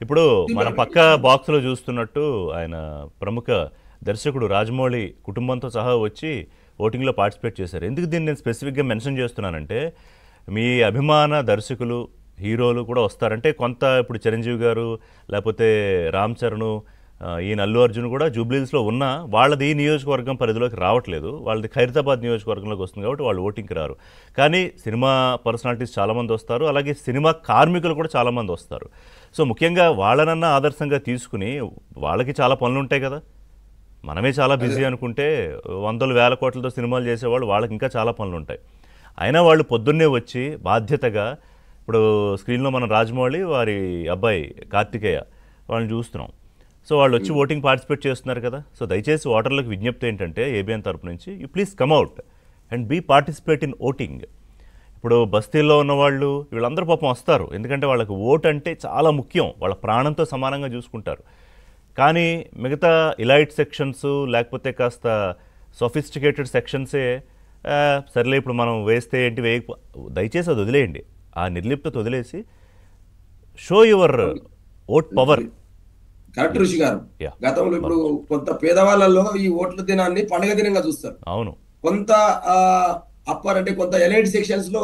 ఇప్పుడు మన పక్క బాక్స్లో చూస్తున్నట్టు ఆయన ప్రముఖ దర్శకుడు రాజమౌళి కుటుంబంతో సహా వచ్చి ఓటింగ్లో పార్టిసిపేట్ చేశారు. ఎందుకు దీన్ని నేను స్పెసిఫిక్గా మెన్షన్ చేస్తున్నానంటే, మీ అభిమాన దర్శకులు హీరోలు కూడా వస్తారంటే కొంత ఇప్పుడు చిరంజీవి గారు లేకపోతే రామ్ చరణ్, ఈయన అల్లు అర్జున్ కూడా జూబ్లీహిల్స్లో ఉన్న వాళ్ళది ఈ నియోజకవర్గం పరిధిలోకి రావట్లేదు, వాళ్ళది ఖైరతాబాద్ నియోజకవర్గంలోకి వస్తుంది కాబట్టి వాళ్ళు ఓటింగ్కి రారు. కానీ సినిమా పర్సనాలిటీస్ చాలామంది వస్తారు, అలాగే సినిమా కార్మికులు కూడా చాలామంది వస్తారు. సో ముఖ్యంగా వాళ్ళనన్నా ఆదర్శంగా తీసుకుని, వాళ్ళకి చాలా పనులు ఉంటాయి కదా, మనమే చాలా బిజీ అనుకుంటే వందలు వేల కోట్లతో సినిమాలు చేసేవాళ్ళు వాళ్ళకి ఇంకా చాలా పనులు ఉంటాయి. అయినా వాళ్ళు పొద్దున్నే వచ్చి బాధ్యతగా, ఇప్పుడు స్క్రీన్లో మనం రాజమౌళి వారి అబ్బాయి కార్తికేయ వాళ్ళని చూస్తున్నాం. సో వాళ్ళు వచ్చి ఓటింగ్ పార్టిసిపేట్ చేస్తున్నారు కదా. సో దయచేసి ఓటర్లకు విజ్ఞప్తి ఏంటంటే, ఏబిఎన్ తరపు నుంచి you please come out and be participate in voting. ఇప్పుడు బస్తీల్లో ఉన్న వాళ్ళు వీళ్ళందరూ పాపం వస్తారు, ఎందుకంటే వాళ్ళకి ఓటు అంటే చాలా ముఖ్యం, వాళ్ళ ప్రాణంతో సమానంగా చూసుకుంటారు. కానీ మిగతా ఇలైట్ సెక్షన్స్ లేకపోతే కాస్త సొఫిస్టికేటెడ్ సెక్షన్సే సర్లే ఇప్పుడు మనం వేస్తే ఏంటి దయచేసి అది వదిలేయండి. ఆ నిర్లిప్తత వదిలేసి show your vote power. Correct ఋషి గారు. గతంలో ఇప్పుడు కొంత పేదవాళ్ళలో ఈ ఓట్ల దినాన్ని పండుగ దినంగా చూస్తారు. అవును. కొంత అప్పర్ అంటే కొంత ఎలైట్ సెక్షన్స్ లో